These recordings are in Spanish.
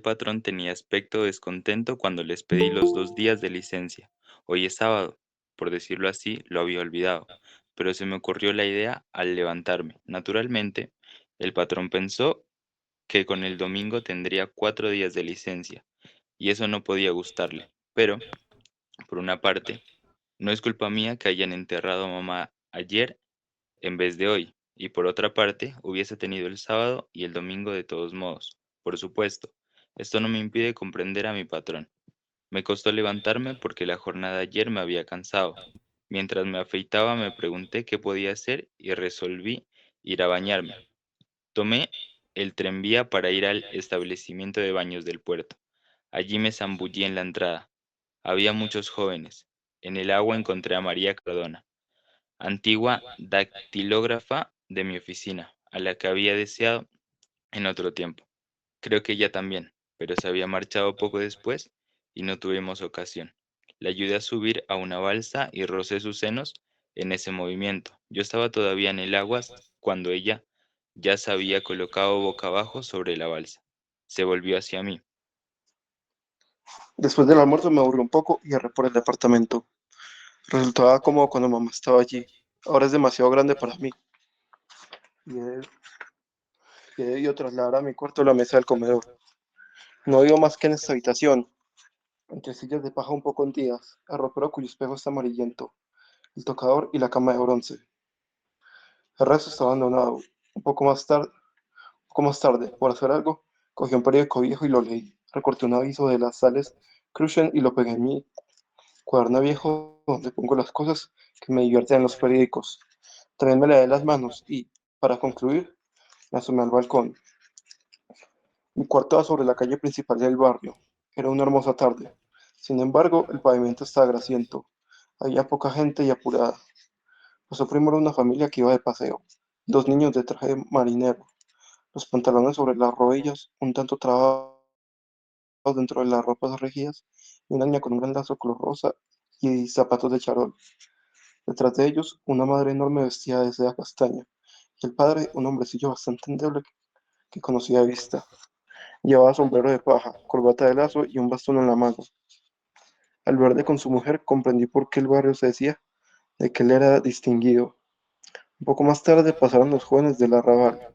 patrón tenía aspecto descontento cuando les pedí los 2 días de licencia. Hoy es sábado, por decirlo así, lo había olvidado, pero se me ocurrió la idea al levantarme. Naturalmente, el patrón pensó que con el domingo tendría 4 días de licencia, y eso no podía gustarle. Pero, por una parte, no es culpa mía que hayan enterrado a mamá ayer en vez de hoy, y por otra parte, hubiese tenido el sábado y el domingo de todos modos. Por supuesto, esto no me impide comprender a mi patrón. Me costó levantarme porque la jornada de ayer me había cansado. Mientras me afeitaba me pregunté qué podía hacer y resolví ir a bañarme. Tomé el tranvía para ir al establecimiento de baños del puerto. Allí me zambullí en la entrada. Había muchos jóvenes. En el agua encontré a María Cardona, antigua dactilógrafa de mi oficina, a la que había deseado en otro tiempo. Creo que ella también, pero se había marchado poco después y no tuvimos ocasión. Le ayudé a subir a una balsa y rocé sus senos en ese movimiento. Yo estaba todavía en el agua cuando ella ya se había colocado boca abajo sobre la balsa. Se volvió hacia mí. Después del almuerzo me aburrí un poco y erré por el departamento. Resultaba cómodo cuando mamá estaba allí. Ahora es demasiado grande para mí. Y he debido trasladar a mi cuarto la mesa del comedor. No vivo más que en esta habitación, entre sillas de paja un poco hundidas, el ropero cuyo espejo está amarillento, el tocador y la cama de bronce. El resto está abandonado. Un poco más tarde, por hacer algo, cogí un periódico viejo y lo leí. Recorté un aviso de las sales Crucian y lo pegué en mi cuaderno viejo donde pongo las cosas que me divierten en los periódicos. También me lavé las manos y, para concluir, me asomé al balcón. Mi cuarto da sobre la calle principal del barrio. Era una hermosa tarde. Sin embargo, el pavimento estaba grasiento. Había poca gente y apurada. Pasó primero una familia que iba de paseo. Dos niños de traje marinero, los pantalones sobre las rodillas, un tanto trabados dentro de las ropas rígidas, y una niña con un gran lazo color rosa y zapatos de charol. Detrás de ellos, una madre enorme vestida de seda castaña, y el padre, un hombrecillo bastante endeble que conocía de vista. Llevaba sombrero de paja, corbata de lazo y un bastón en la mano. Al verle con su mujer, comprendí por qué el barrio se decía de que él era distinguido. Un poco más tarde pasaron los jóvenes del arrabal,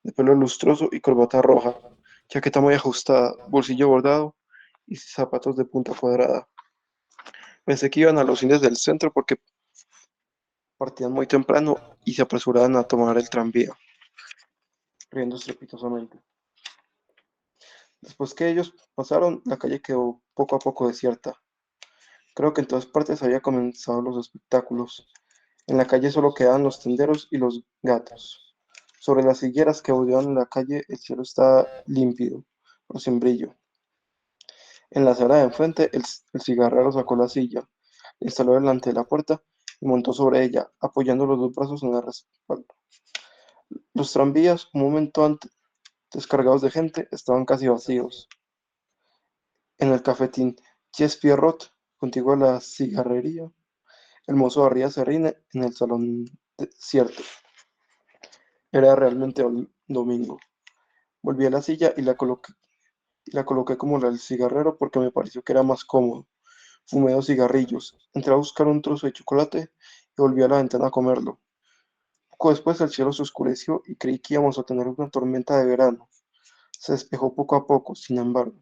de pelo lustroso y corbata roja, chaqueta muy ajustada, bolsillo bordado y zapatos de punta cuadrada. Pensé que iban a los cines del centro porque partían muy temprano y se apresuraban a tomar el tranvía, riendo estrepitosamente. Después que ellos pasaron, la calle quedó poco a poco desierta. Creo que en todas partes había comenzado los espectáculos. En la calle solo quedaban los tenderos y los gatos. Sobre las higueras que bordeaban la calle, el cielo estaba límpido, pero sin brillo. En la acera de enfrente, el cigarrero sacó la silla, la instaló delante de la puerta y montó sobre ella, apoyando los dos brazos en el respaldo. Los tranvías, un momento antes descargados de gente, estaban casi vacíos. En el cafetín Ches Pierrot, contiguo a la cigarrería, el mozo barría serrín en el salón desierto. Era realmente domingo. Volví a la silla y la coloqué como la del cigarrero porque me pareció que era más cómodo. Fumé 2 cigarrillos, entré a buscar un trozo de chocolate y volví a la ventana a comerlo. Poco después el cielo se oscureció y creí que íbamos a tener una tormenta de verano. Se despejó poco a poco, sin embargo.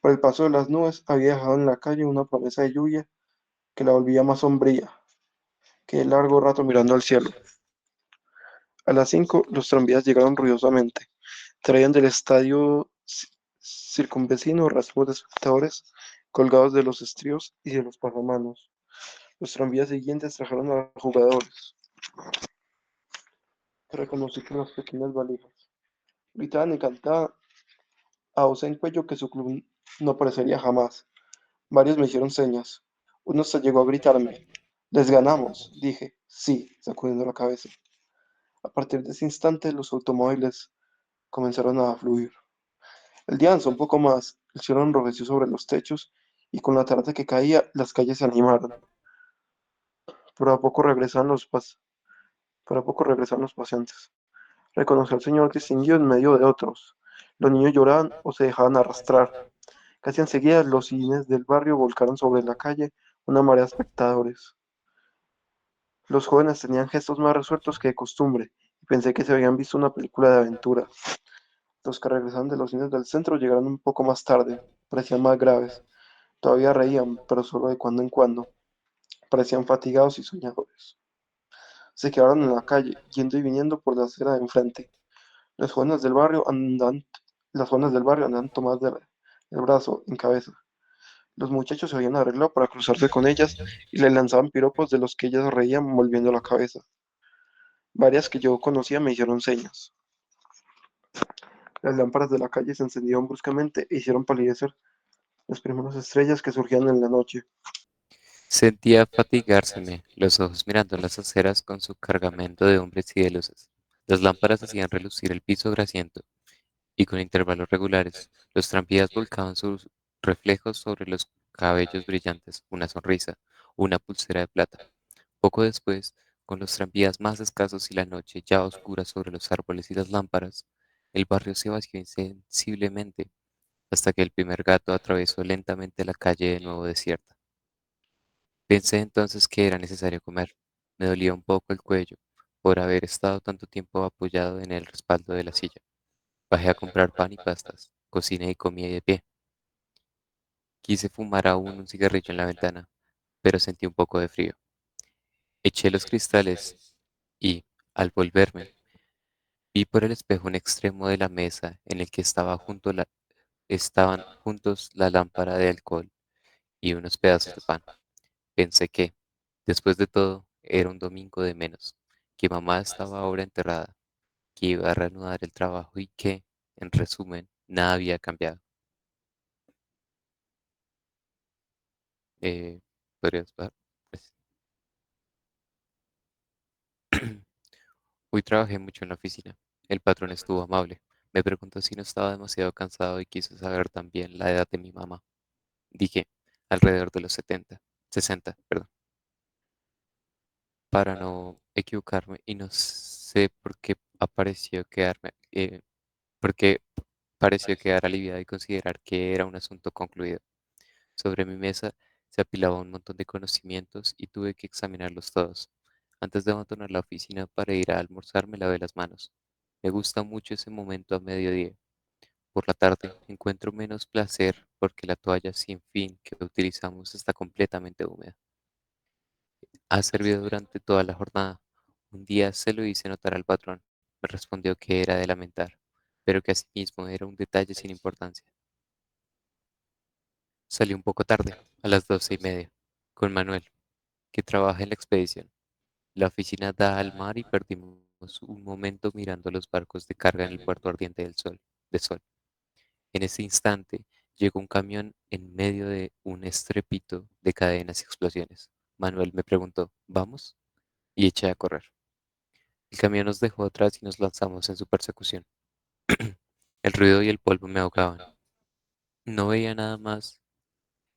Por el paso de las nubes había dejado en la calle una promesa de lluvia que la volvía más sombría. Quedé largo rato mirando al cielo. A las 5 los tranvías llegaron ruidosamente. Traían del estadio circunvecino racimos de espectadores colgados de los estrios y de los pasamanos. Los tranvías siguientes trajeron a los jugadores, que reconocí con las pequeñas valijas. Gritaban y cantaban a voz en cuello que su club no aparecería jamás. Varios me hicieron señas. Uno hasta llegó a gritarme. «Les ganamos», dije. «Sí», sacudiendo la cabeza. A partir de ese instante los automóviles comenzaron a fluir. El día avanzó un poco más, el cielo enrojeció sobre los techos y con la tarde que caía las calles se animaron. Pero a poco regresaron los paseantes. Reconocí al señor distinguido en medio de otros. Los niños lloraban o se dejaban arrastrar. Casi enseguida los cines del barrio volcaron sobre la calle una marea de espectadores. Los jóvenes tenían gestos más resueltos que de costumbre, y pensé que se habían visto una película de aventura. Los que regresaban de los cines del centro llegaron un poco más tarde, parecían más graves. Todavía reían, pero solo de cuando en cuando. Parecían fatigados y soñadores. Se quedaron en la calle, yendo y viniendo por la acera de enfrente. Las jóvenes del barrio andan, las jóvenes del barrio andan tomadas del brazo, en cabeza. Los muchachos se habían arreglado para cruzarse con ellas y le lanzaban piropos de los que ellas reían volviendo la cabeza. Varias que yo conocía me hicieron señas. Las lámparas de la calle se encendieron bruscamente e hicieron palidecer las primeras estrellas que surgían en la noche. Sentía fatigárseme, los ojos mirando las aceras con su cargamento de hombres y de luces. Las lámparas hacían relucir el piso grasiento, y con intervalos regulares, los tranvías volcaban sus reflejos sobre los cabellos brillantes, una sonrisa, una pulsera de plata. Poco después, con los tranvías más escasos y la noche ya oscura sobre los árboles y las lámparas, el barrio se vació insensiblemente hasta que el primer gato atravesó lentamente la calle de nuevo desierta. Pensé entonces que era necesario comer. Me dolía un poco el cuello por haber estado tanto tiempo apoyado en el respaldo de la silla. Bajé a comprar pan y pastas. Cociné y comí de pie. Quise fumar aún un cigarrillo en la ventana, pero sentí un poco de frío. Eché los cristales y, al volverme, vi por el espejo un extremo de la mesa en el que estaban juntos la lámpara de alcohol y unos pedazos de pan. Pensé que, después de todo, era un domingo de menos, que mamá estaba ahora enterrada, que iba a reanudar el trabajo y que, en resumen, nada había cambiado. Eh, ¿Podrías parar? Pues, hoy trabajé mucho en la oficina. El patrón estuvo amable. Me preguntó si no estaba demasiado cansado y quiso saber también la edad de mi mamá. Dije, alrededor de los 60, perdón, para no equivocarme y no sé por qué porque pareció quedar aliviado y considerar que era un asunto concluido. Sobre mi mesa se apilaba un montón de conocimientos y tuve que examinarlos todos. Antes de abandonar la oficina para ir a almorzar me lavé las manos. Me gusta mucho ese momento a mediodía. Por la tarde encuentro menos placer porque la toalla sin fin que utilizamos está completamente húmeda. Ha servido durante toda la jornada. Un día se lo hice notar al patrón. Me respondió que era de lamentar, pero que asimismo era un detalle sin importancia. Salí un poco tarde, a las 12:30, con Manuel, que trabaja en la expedición. La oficina da al mar y perdimos un momento mirando los barcos de carga en el puerto ardiente de sol. En ese instante llegó un camión en medio de un estrépito de cadenas y explosiones. Manuel me preguntó, ¿vamos? Y eché a correr. El camión nos dejó atrás y nos lanzamos en su persecución. El ruido y el polvo me ahogaban. No veía nada más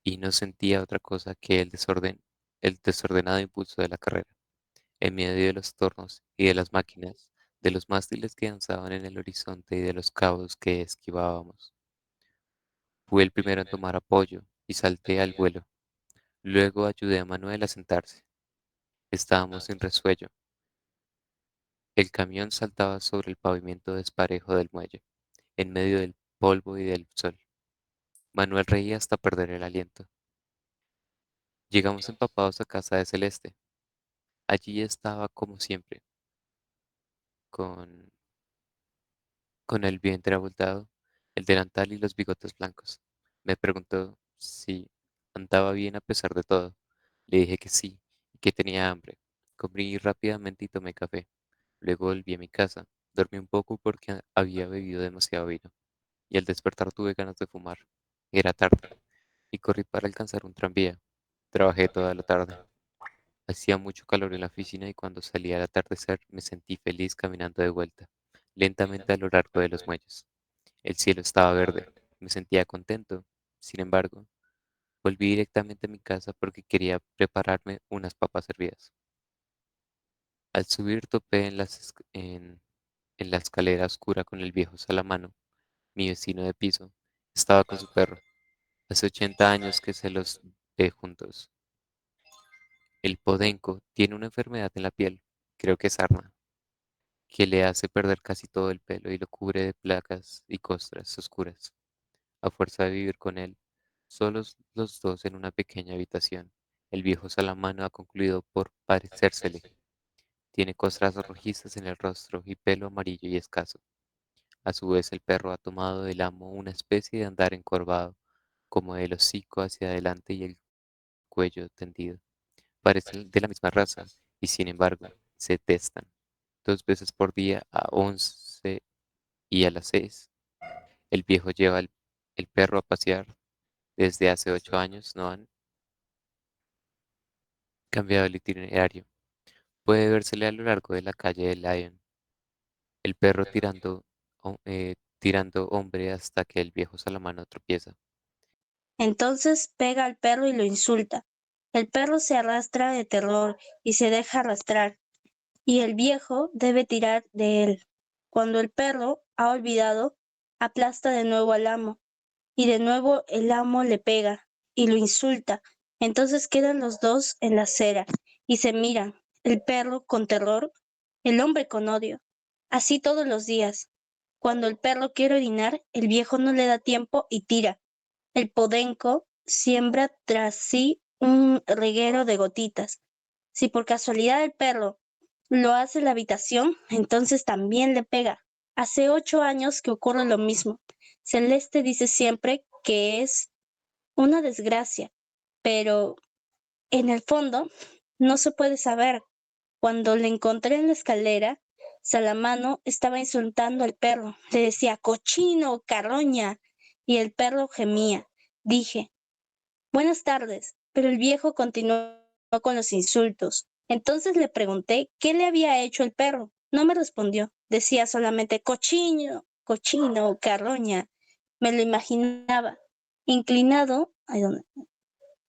y no sentía otra cosa que el desordenado impulso de la carrera. En medio de los tornos y de las máquinas, de los mástiles que danzaban en el horizonte y de los cabos que esquivábamos. Fui el primero en tomar apoyo y salté al vuelo. Luego ayudé a Manuel a sentarse. Estábamos sin resuello. El camión saltaba sobre el pavimento desparejo del muelle, en medio del polvo y del sol. Manuel reía hasta perder el aliento. Llegamos empapados a casa de Celeste. Allí estaba como siempre, con, con el vientre abultado, el delantal y los bigotes blancos. Me preguntó si andaba bien a pesar de todo. Le dije que sí y que tenía hambre. Comí rápidamente y tomé café. Luego volví a mi casa. Dormí un poco porque había bebido demasiado vino y al despertar tuve ganas de fumar. Era tarde y corrí para alcanzar un tranvía. Trabajé toda la tarde. Hacía mucho calor en la oficina y cuando salí al atardecer me sentí feliz caminando de vuelta, lentamente a lo largo de los muelles. El cielo estaba verde, me sentía contento. Sin embargo, volví directamente a mi casa porque quería prepararme unas papas hervidas. Al subir topé en la escalera oscura con el viejo Salamano. mi vecino de piso, estaba con su perro. Hace 80 años que se los ve juntos. El podenco tiene una enfermedad en la piel, creo que es sarna, que le hace perder casi todo el pelo y lo cubre de placas y costras oscuras. A fuerza de vivir con él, solos los dos en una pequeña habitación, el viejo Salamano ha concluido por parecérsele. Tiene costras rojizas en el rostro y pelo amarillo y escaso. A su vez, el perro ha tomado del amo una especie de andar encorvado, como el hocico hacia adelante y el cuello tendido. Parecen de la misma raza y, sin embargo, se detestan. 2 veces por día a 11 y a las 6, el viejo lleva el perro a pasear. Desde hace 8 años no han cambiado el itinerario. Puede vérsele a lo largo de la calle de Lyon, el perro tirando hombre hasta que el viejo Salamano tropieza. Entonces pega al perro y lo insulta. El perro se arrastra de terror y se deja arrastrar, y el viejo debe tirar de él. Cuando el perro ha olvidado, aplasta de nuevo al amo, y de nuevo el amo le pega y lo insulta. Entonces quedan los dos en la acera y se miran, el perro con terror, el hombre con odio. Así todos los días. Cuando el perro quiere orinar, el viejo no le da tiempo y tira. El podenco siembra tras sí un reguero de gotitas. Si por casualidad el perro lo hace en la habitación, entonces también le pega. Hace 8 años que ocurre lo mismo. Celeste dice siempre que es una desgracia, pero en el fondo no se puede saber. Cuando le encontré en la escalera, Salamano estaba insultando al perro. Le decía, cochino, carroña, y el perro gemía. Dije, buenas tardes, pero el viejo continuó con los insultos. Entonces le pregunté qué le había hecho el perro. No me respondió. Decía solamente cochino, cochino, carroña. Me lo imaginaba, inclinado,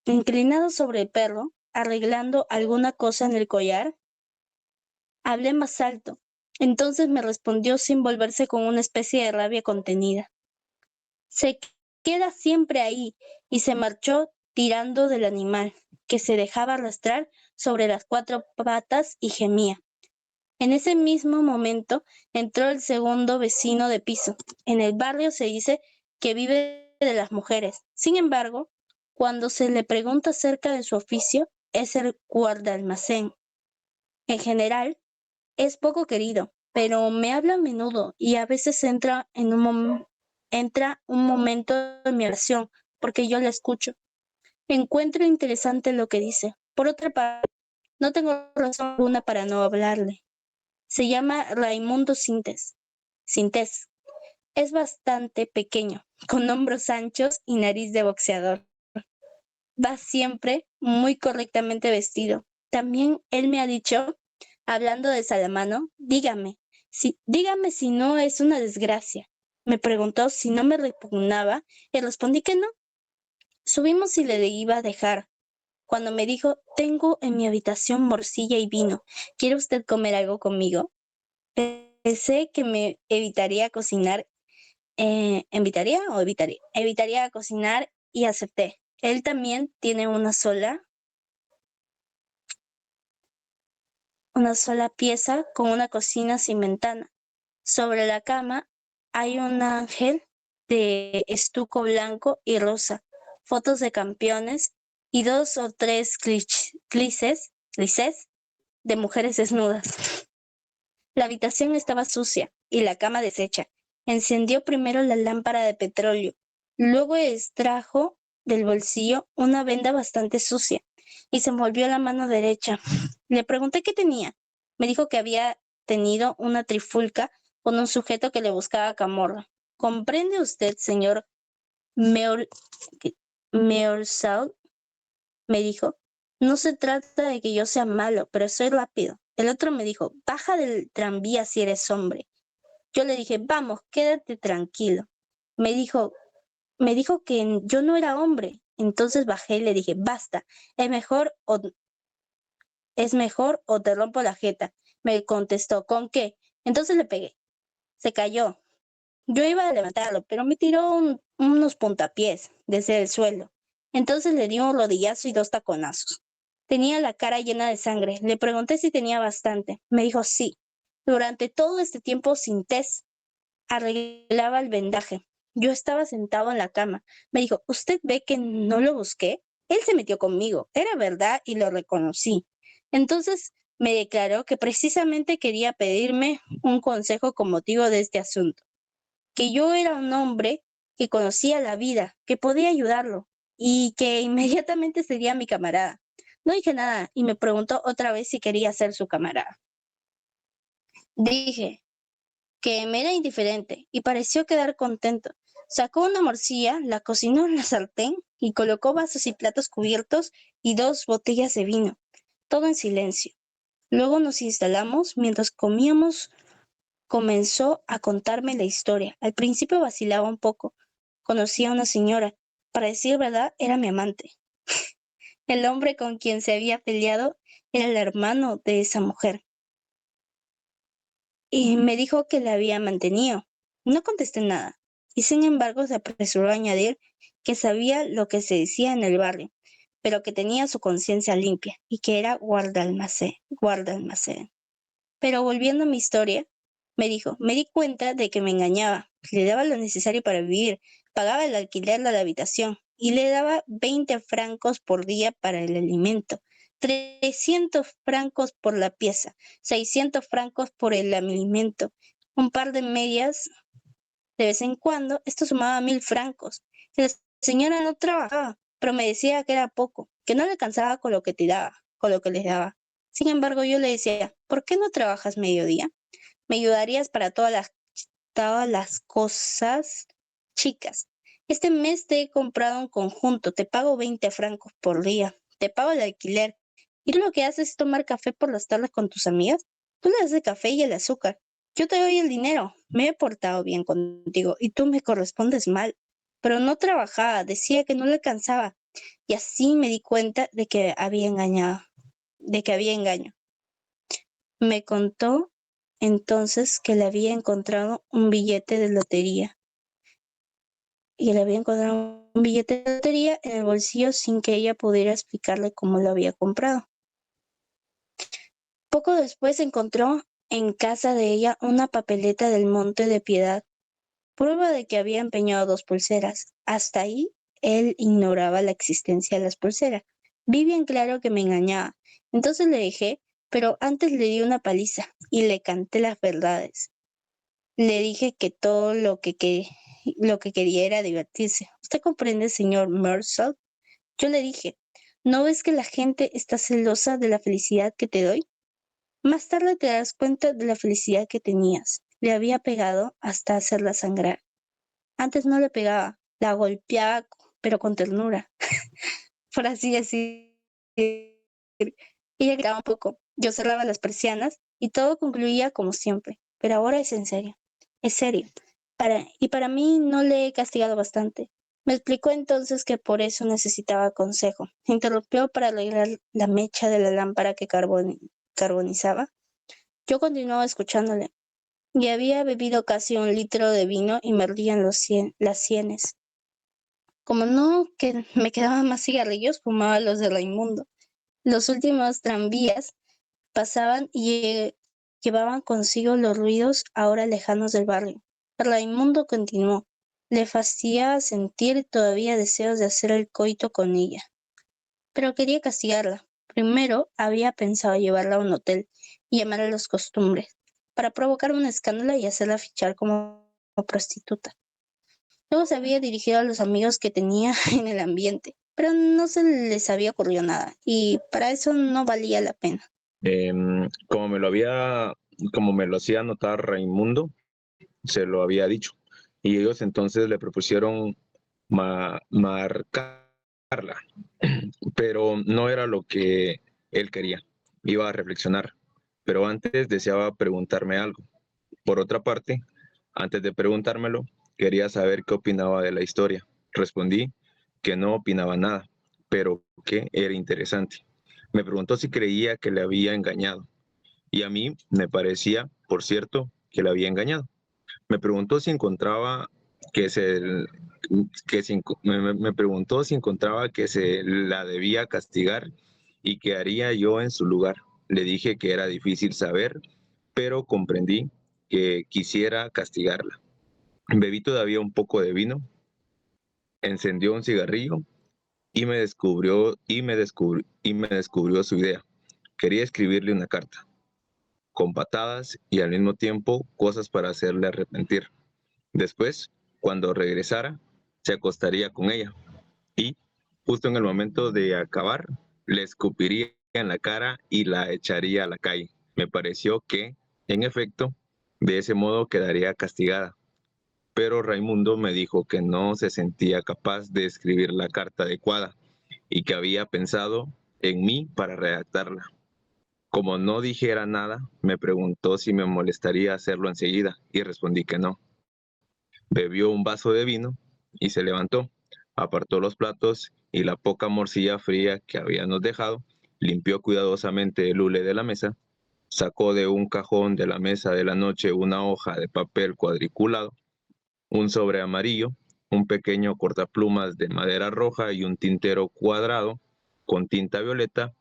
inclinado sobre el perro, arreglando alguna cosa en el collar. Hablé más alto. Entonces me respondió sin volverse con una especie de rabia contenida. Se queda siempre ahí y se marchó tirando del animal, que se dejaba arrastrar sobre las 4 patas y gemía. En ese mismo momento entró el segundo vecino de piso. En el barrio se dice que vive de las mujeres. Sin embargo, cuando se le pregunta acerca de su oficio, es el guardaalmacén. En general, es poco querido, pero me habla a menudo y a veces entra un momento de mi oración, porque yo la escucho. Encuentro interesante lo que dice. Por otra parte, no tengo razón alguna para no hablarle. Se llama Raimundo Sintés. Es bastante pequeño, con hombros anchos y nariz de boxeador. Va siempre muy correctamente vestido. También él me ha dicho, hablando de Salamano, dígame si no es una desgracia. Me preguntó si no me repugnaba y respondí que no. Subimos y le iba a dejar. Cuando me dijo, tengo en mi habitación morcilla y vino, ¿quiere usted comer algo conmigo? Pensé que me evitaría cocinar, evitaría cocinar y acepté. Él también tiene una sola pieza con una cocina sin ventana. Sobre la cama hay un ángel de estuco blanco y rosa, fotos de campeones y 2 o 3 clichés de mujeres desnudas. La habitación estaba sucia y la cama deshecha. Encendió primero la lámpara de petróleo, luego extrajo del bolsillo una venda bastante sucia y se envolvió la mano derecha. Le pregunté qué tenía. Me dijo que había tenido una trifulca con un sujeto que le buscaba camorra. ¿Comprende usted, señor Meor Meorsau? Me dijo. No se trata de que yo sea malo, pero soy rápido. El otro me dijo, baja del tranvía si eres hombre. Yo le dije, vamos, quédate tranquilo. Me dijo, me dijo que yo no era hombre. Entonces bajé y le dije, basta, es mejor o, es mejor o te rompo la jeta. Me contestó, ¿con qué? Entonces le pegué. Se cayó. Yo iba a levantarlo, pero me tiró unos puntapiés desde el suelo. Entonces le di un rodillazo y 2 taconazos. Tenía la cara llena de sangre. Le pregunté si tenía bastante. Me dijo sí. Durante todo este tiempo sin test, arreglaba el vendaje. Yo estaba sentado en la cama. Me dijo, ¿usted ve que no lo busqué? Él se metió conmigo. Era verdad y lo reconocí. Entonces me declaró que precisamente quería pedirme un consejo con motivo de este asunto, que yo era un hombre que conocía la vida, que podía ayudarlo y que inmediatamente sería mi camarada. No dije nada y me preguntó otra vez si quería ser su camarada. Dije que me era indiferente y pareció quedar contento. Sacó una morcilla, la cocinó en la sartén y colocó vasos y platos cubiertos y 2 botellas de vino, todo en silencio. Luego nos instalamos. Mientras comíamos, comenzó a contarme la historia. Al principio vacilaba un poco. Conocí a una señora. Para decir verdad, era mi amante. El hombre con quien se había peleado era el hermano de esa mujer. Y me dijo que la había mantenido. No contesté nada. Y sin embargo se apresuró a añadir que sabía lo que se decía en el barrio, pero que tenía su conciencia limpia y que era guarda almacén. Pero volviendo a mi historia, me dijo, me di cuenta de que me engañaba, le daba lo necesario para vivir, pagaba el alquiler de la habitación y le daba 20 francos por día para el alimento, 300 francos por la pieza, 600 francos por el alimento, un par de medias de vez en cuando. Esto sumaba 1000 francos. La señora no trabajaba, pero me decía que era poco, que no le alcanzaba con lo que te daba, con lo que les daba. Sin embargo, yo le decía, ¿por qué no trabajas mediodía? Me ayudarías para todas las cosas chicas. Este mes te he comprado un conjunto, te pago 20 francos por día, te pago el alquiler. Y tú lo que haces es tomar café por las tardes con tus amigas. Tú le das el café y el azúcar. Yo te doy el dinero. Me he portado bien contigo y tú me correspondes mal. Pero no trabajaba, decía que no le alcanzaba. Y así me di cuenta de que había engañado, de que había engaño. Me contó entonces que le había encontrado un billete de lotería y le había encontrado un billete de lotería en el bolsillo sin que ella pudiera explicarle cómo lo había comprado. Poco después encontró en casa de ella una papeleta del Monte de Piedad, prueba de que había empeñado 2 pulseras. Hasta ahí él ignoraba la existencia de las pulseras. Vi bien claro que me engañaba. Entonces le dejé, pero antes le di una paliza y le canté las verdades. Le dije que todo lo que quería era divertirse. ¿Usted comprende, señor Mersault? Yo le dije, ¿no ves que la gente está celosa de la felicidad que te doy? Más tarde te das cuenta de la felicidad que tenías. Le había pegado hasta hacerla sangrar. Antes no le pegaba, la golpeaba, pero con ternura, por así decir. Ella gritaba un poco, yo cerraba las persianas y todo concluía como siempre. Pero ahora es en serio, es serio. Para mí no le he castigado bastante. Me explicó entonces que por eso necesitaba consejo. Interrumpió para arreglar la mecha de la lámpara que carbonizaba. Yo continuaba escuchándole. Y había bebido casi 1 litro de vino y me ardían las sienes. Como no que me quedaban más cigarrillos, fumaba los de Raimundo. Los últimos tranvías pasaban y llevaban consigo los ruidos ahora lejanos del barrio. Raimundo continuó. Le fastidiaba sentir todavía deseos de hacer el coito con ella, pero quería castigarla. Primero había pensado llevarla a un hotel y llamar a los costumbres, para provocar un escándalo y hacerla fichar como prostituta. Luego se había dirigido a los amigos que tenía en el ambiente, pero no se les había ocurrido nada, y para eso no valía la pena. Como como me lo hacía notar Raimundo, se lo había dicho. Y ellos entonces le propusieron marcarla, pero no era lo que él quería. Iba a reflexionar, pero antes deseaba preguntarme algo. Por otra parte, antes de preguntármelo, quería saber qué opinaba de la historia. Respondí que no opinaba nada, pero que era interesante. Me preguntó si creía que le había engañado. Y a mí me parecía, por cierto, que le había engañado. Me preguntó si encontraba que se, que si enco- me preguntó si encontraba que se la debía castigar y qué haría yo en su lugar. Le dije que era difícil saber, pero comprendí que quisiera castigarla. Bebí todavía un poco de vino, encendió un cigarrillo y me descubrió su idea. Quería escribirle una carta, con patadas y al mismo tiempo cosas para hacerle arrepentir. Después, cuando regresara, se acostaría con ella y, justo en el momento de acabar, le escupiría en la cara y la echaría a la calle. Me pareció que, en efecto, de ese modo quedaría castigada. Pero Raimundo me dijo que no se sentía capaz de escribir la carta adecuada y que había pensado en mí para redactarla. Como no dijera nada, me preguntó si me molestaría hacerlo enseguida y respondí que no. Bebió un vaso de vino y se levantó, apartó los platos y la poca morcilla fría que habíamos dejado, limpió cuidadosamente el hule de la mesa, sacó de un cajón de la mesa de la noche una hoja de papel cuadriculado, un sobre amarillo, un pequeño cortaplumas de madera roja y un tintero cuadrado con tinta violeta.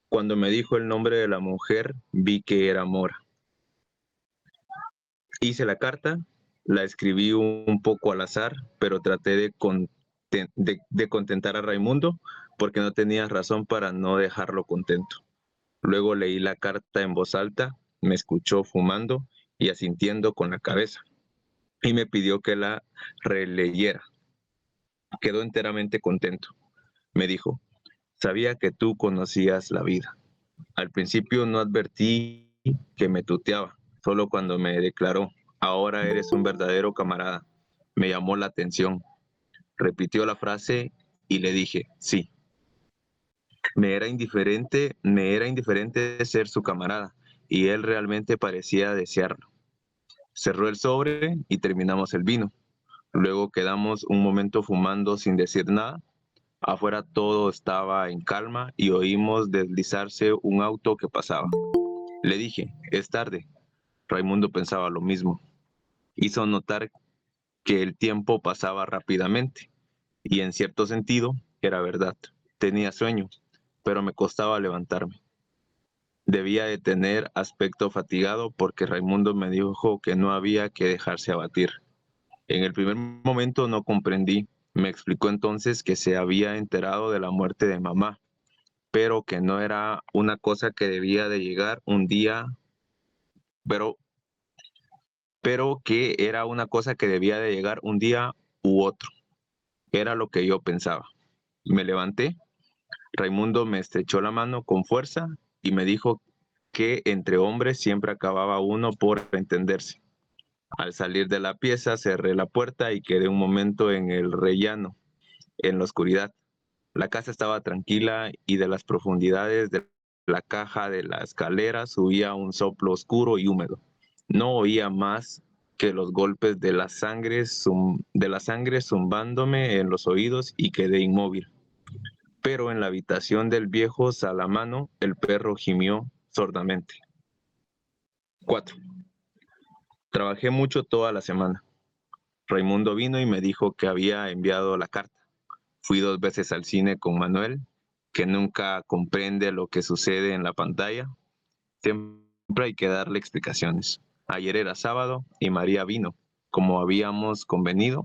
Cuando me dijo el nombre de la mujer, vi que era Mora. Hice la carta, la escribí un poco al azar, pero traté de contentar a Raimundo porque no tenía razón para no dejarlo contento. Luego leí la carta en voz alta, me escuchó fumando y asintiendo con la cabeza y me pidió que la releyera. Quedó enteramente contento. Me dijo, sabía que tú conocías la vida. Al principio no advertí que me tuteaba, solo cuando me declaró, ahora eres un verdadero camarada. Me llamó la atención. Repitió la frase y le dije, sí. Me era indiferente ser su camarada, y él realmente parecía desearlo. Cerró el sobre y terminamos el vino. Luego quedamos un momento fumando sin decir nada. Afuera todo estaba en calma y oímos deslizarse un auto que pasaba. Le dije, es tarde. Raimundo pensaba lo mismo. Hizo notar que el tiempo pasaba rápidamente, y en cierto sentido era verdad. Tenía sueño, pero me costaba levantarme. Debía de tener aspecto fatigado porque Raimundo me dijo que no había que dejarse abatir. En el primer momento no comprendí. Me explicó entonces que se había enterado de la muerte de mamá, pero que no era una cosa que debía de llegar un día, pero que era una cosa que debía de llegar un día u otro. Era lo que yo pensaba. Me levanté, Raimundo me estrechó la mano con fuerza y me dijo que entre hombres siempre acababa uno por entenderse. Al salir de la pieza cerré la puerta y quedé un momento en el rellano, en la oscuridad. La casa estaba tranquila y de las profundidades de la caja de la escalera subía un soplo oscuro y húmedo. No oía más que los golpes de la sangre zumbándome en los oídos y quedé inmóvil. Pero en la habitación del viejo Salamano el perro gimió sordamente. 4. Trabajé mucho toda la semana. Raimundo vino y me dijo que había enviado la carta. Fui 2 veces al cine con Manuel, que nunca comprende lo que sucede en la pantalla. Siempre hay que darle explicaciones. Ayer era sábado y María vino, como habíamos convenido.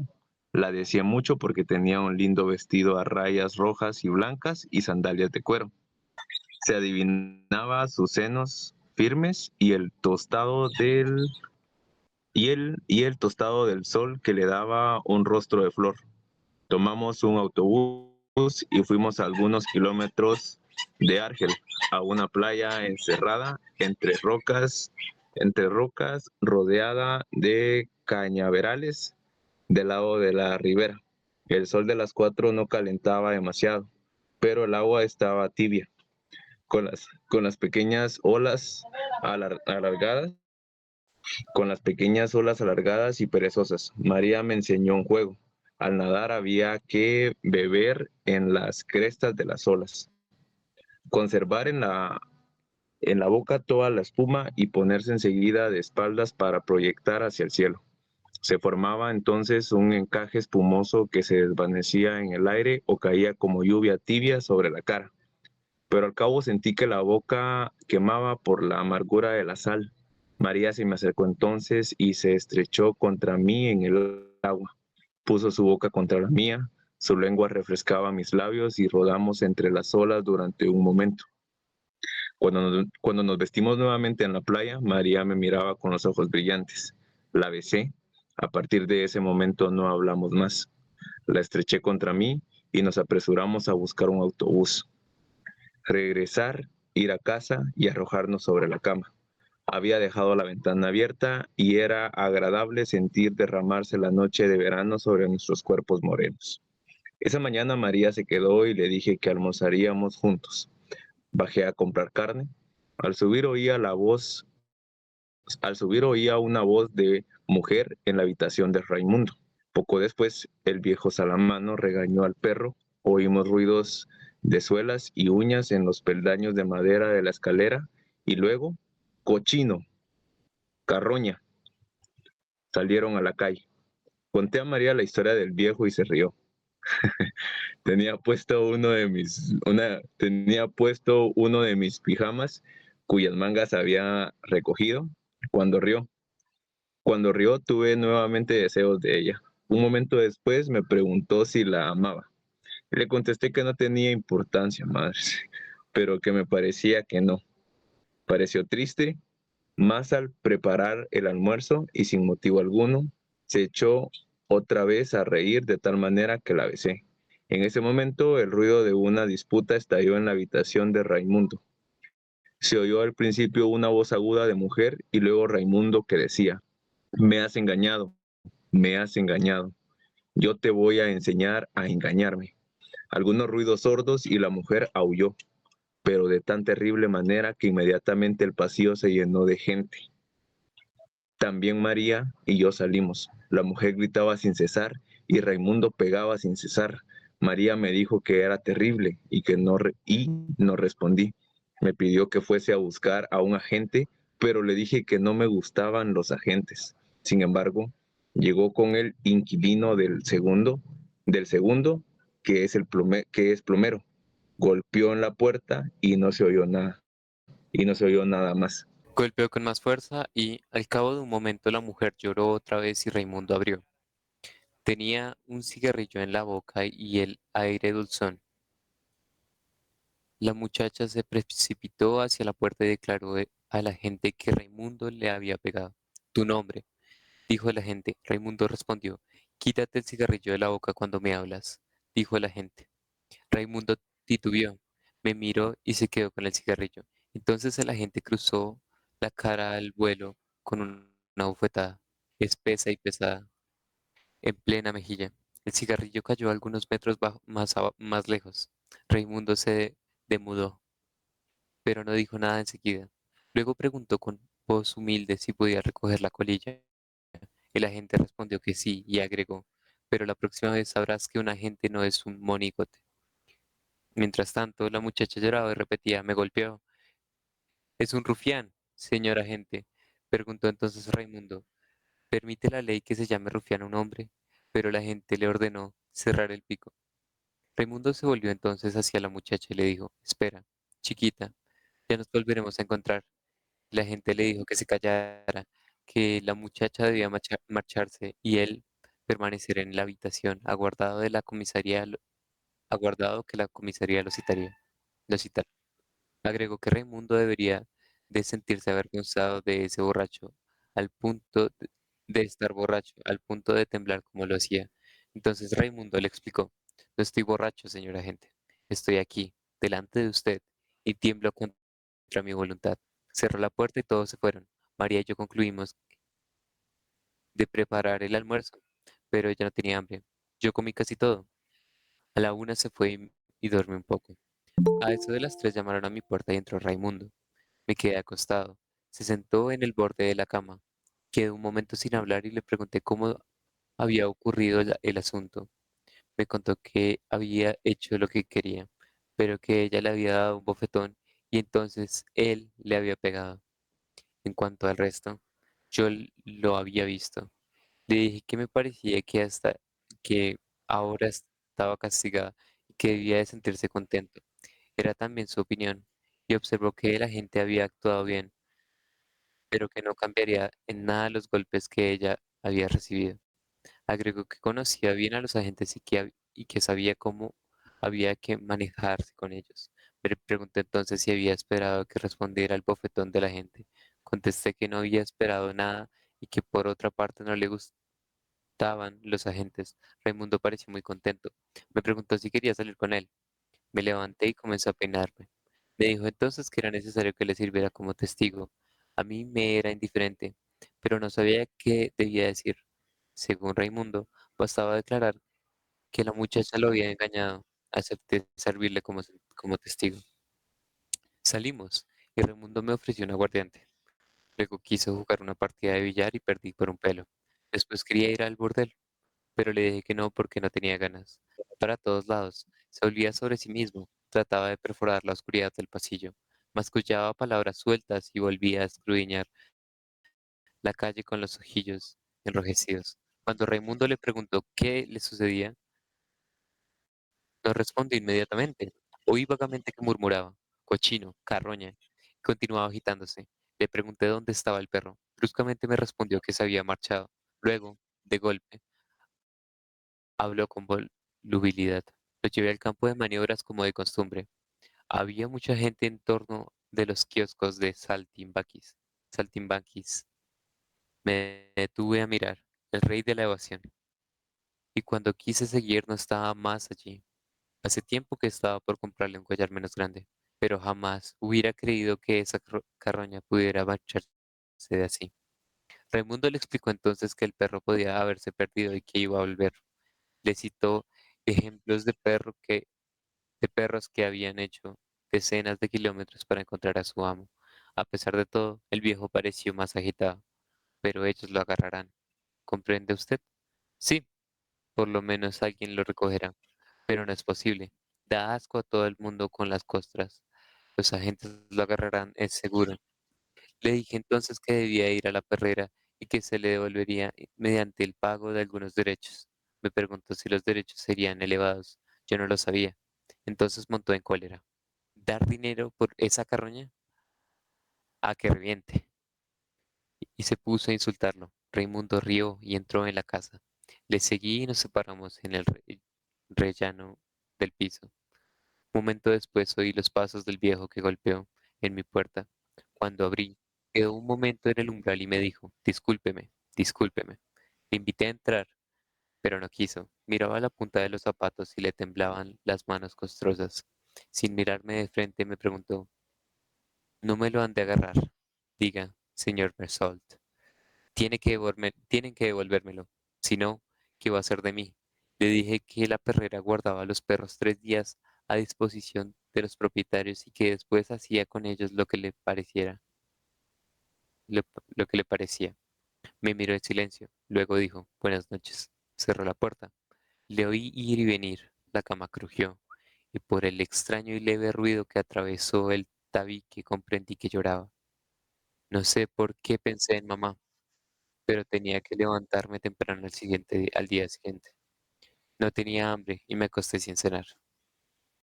La decía mucho porque tenía un lindo vestido a rayas rojas y blancas y sandalias de cuero. Se adivinaba sus senos firmes y el tostado del sol que le daba un rostro de flor. Tomamos un autobús y fuimos a algunos kilómetros de Argel, a una playa encerrada entre rocas, rodeada de cañaverales del lado de la ribera. El sol de las 4 no calentaba demasiado, pero el agua estaba tibia, con las pequeñas olas alargadas, y perezosas. María me enseñó un juego. Al nadar había que beber en las crestas de las olas, conservar en la boca toda la espuma y ponerse enseguida de espaldas para proyectar hacia el cielo. Se formaba entonces un encaje espumoso que se desvanecía en el aire o caía como lluvia tibia sobre la cara. Pero al cabo sentí que la boca quemaba por la amargura de la sal. María se me acercó entonces y se estrechó contra mí en el agua. Puso su boca contra la mía, su lengua refrescaba mis labios y rodamos entre las olas durante un momento. Cuando nos vestimos nuevamente en la playa, María me miraba con los ojos brillantes. La besé. A partir de ese momento no hablamos más. La estreché contra mí y nos apresuramos a buscar un autobús. Regresar, ir a casa y arrojarnos sobre la cama. Había dejado la ventana abierta y era agradable sentir derramarse la noche de verano sobre nuestros cuerpos morenos. Esa mañana María se quedó y le dije que almorzaríamos juntos. Bajé a comprar carne. Al subir oía la voz, al subir oía una voz de mujer en la habitación de Raimundo. Poco después, el viejo Salamano regañó al perro. Oímos ruidos de suelas y uñas en los peldaños de madera de la escalera y luego, cochino, carroña, salieron a la calle. Conté a María la historia del viejo y se rió. Tenía puesto uno de mis pijamas cuyas mangas había recogido cuando rió. Cuando rió tuve nuevamente deseos de ella. Un momento después me preguntó si la amaba. Le contesté que no tenía importancia, madre, pero que me parecía que no. Pareció triste, más al preparar el almuerzo y sin motivo alguno, se echó otra vez a reír de tal manera que la besé. En ese momento el ruido de una disputa estalló en la habitación de Raimundo. Se oyó al principio una voz aguda de mujer y luego Raimundo que decía, me has engañado, me has engañado. Yo te voy a enseñar a engañarme. Algunos ruidos sordos y la mujer aulló, pero de tan terrible manera que inmediatamente el pasillo se llenó de gente. También María y yo salimos. La mujer gritaba sin cesar y Raimundo pegaba sin cesar. María me dijo que era terrible y no respondí. Me pidió que fuese a buscar a un agente, pero le dije que no me gustaban los agentes. Sin embargo, llegó con el inquilino del segundo, que es plomero. Golpeó en la puerta y no se oyó nada. Y no se oyó nada más. Golpeó con más fuerza y, al cabo de un momento, la mujer lloró otra vez y Raimundo abrió. Tenía un cigarrillo en la boca y el aire dulzón. La muchacha se precipitó hacia la puerta y declaró a la gente que Raimundo le había pegado. Tu nombre, dijo el agente. Raimundo respondió, quítate el cigarrillo de la boca cuando me hablas, dijo el agente. Raimundo titubeó, me miró y se quedó con el cigarrillo. Entonces el agente cruzó la cara al vuelo con una bofetada, espesa y pesada, en plena mejilla. El cigarrillo cayó algunos metros más lejos. Raimundo se demudó, pero no dijo nada enseguida. Luego preguntó con voz humilde si podía recoger la colilla. El agente respondió que sí y agregó, pero la próxima vez sabrás que un agente no es un monigote. Mientras tanto, la muchacha lloraba y repetía, me golpeó. ¿Es un rufián, señor agente? Preguntó entonces Raimundo. ¿Permite la ley que se llame rufián a un hombre? Pero la gente le ordenó cerrar el pico. Raimundo se volvió entonces hacia la muchacha y le dijo, espera, chiquita, ya nos volveremos a encontrar. La gente le dijo que se callara, que la muchacha debía marcharse y él permanecer en la habitación, aguardado que la comisaría lo citara. Agregó que Raimundo debería de sentirse avergonzado de ese borracho, al punto de estar borracho, al punto de temblar como lo hacía. Entonces Raimundo le explicó, no estoy borracho, señor agente, estoy aquí, delante de usted, y tiemblo contra mi voluntad. Cerró la puerta y todos se fueron. María y yo concluimos de preparar el almuerzo, pero ella no tenía hambre. Yo comí casi todo. A la una se fue y dormí un poco. A eso de las tres llamaron a mi puerta y entró Raimundo. Me quedé acostado. Se sentó en el borde de la cama. Quedó un momento sin hablar y le pregunté cómo había ocurrido el asunto. Me contó que había hecho lo que quería, pero que ella le había dado un bofetón y entonces él le había pegado. En cuanto al resto, yo lo había visto. Le dije que me parecía que ahora estaba castigada y que debía de sentirse contento. Era también su opinión, y observó que la gente había actuado bien, pero que no cambiaría en nada los golpes que ella había recibido. Agregó que conocía bien a los agentes y que sabía cómo había que manejarse con ellos. Me pregunté entonces si había esperado que respondiera al bofetón de la gente. Contesté que no había esperado nada y que por otra parte no le gustaban los agentes. Raimundo pareció muy contento. Me preguntó si quería salir con él. Me levanté y comencé a peinarme. Me dijo entonces que era necesario que le sirviera como testigo. A mí me era indiferente, pero no sabía qué debía decir. Según Raimundo, bastaba declarar que la muchacha lo había engañado. Acepté servirle como testigo. Salimos, y Raimundo me ofreció un aguardiente. Luego quiso jugar una partida de billar y perdí por un pelo. Después quería ir al burdel, pero le dije que no porque no tenía ganas. Para todos lados, se olvida sobre sí mismo, trataba de perforar la oscuridad del pasillo, mascullaba palabras sueltas y volvía a escudriñar la calle con los ojillos enrojecidos. Cuando Raimundo le preguntó qué le sucedía, no respondió inmediatamente. Oí vagamente que murmuraba, cochino, carroña, y continuaba agitándose. Le pregunté dónde estaba el perro. Bruscamente me respondió que se había marchado. Luego, de golpe, habló con volubilidad. Lo llevé al campo de maniobras como de costumbre. Había mucha gente en torno de los kioscos de saltimbanquis. Saltimbanquis. Me detuve a mirar, el rey de la evasión. Y cuando quise seguir no estaba más allí. Hace tiempo que estaba por comprarle un collar menos grande, pero jamás hubiera creído que esa carroña pudiera marcharse de así. Raimundo le explicó entonces que el perro podía haberse perdido y que iba a volver. Le citó ejemplos de perros que habían hecho decenas de kilómetros para encontrar a su amo. A pesar de todo, el viejo pareció más agitado. Pero ellos lo agarrarán. ¿Comprende usted? Sí, por lo menos alguien lo recogerá. Pero no es posible. Da asco a todo el mundo con las costras. Los agentes lo agarrarán, es seguro. Le dije entonces que debía ir a la perrera y que se le devolvería mediante el pago de algunos derechos. Me preguntó si los derechos serían elevados. Yo no lo sabía. Entonces montó en cólera. ¿Dar dinero por esa carroña? A que reviente. Y se puso a insultarlo. Raimundo rió y entró en la casa. Le seguí y nos separamos en el rellano del piso. Un momento después oí los pasos del viejo que golpeó en mi puerta. Cuando abrí, quedó un momento en el umbral y me dijo, discúlpeme, discúlpeme. Le invité a entrar, pero no quiso. Miraba la punta de los zapatos y le temblaban las manos costrosas. Sin mirarme de frente me preguntó, no me lo han de agarrar. Diga, señor Mersault. Tienen que devolvérmelo. Si no, ¿qué va a hacer de mí? Le dije que la perrera guardaba a los perros 3 días a disposición de los propietarios y que después hacía con ellos lo que le parecía. Me miró en silencio. Luego dijo, buenas noches. Cerró la puerta. Le oí ir y venir. La cama crujió, y por el extraño y leve ruido que atravesó el tabique comprendí que lloraba. No sé por qué pensé en mamá, pero tenía que levantarme temprano al día siguiente. No tenía hambre y me acosté sin cenar.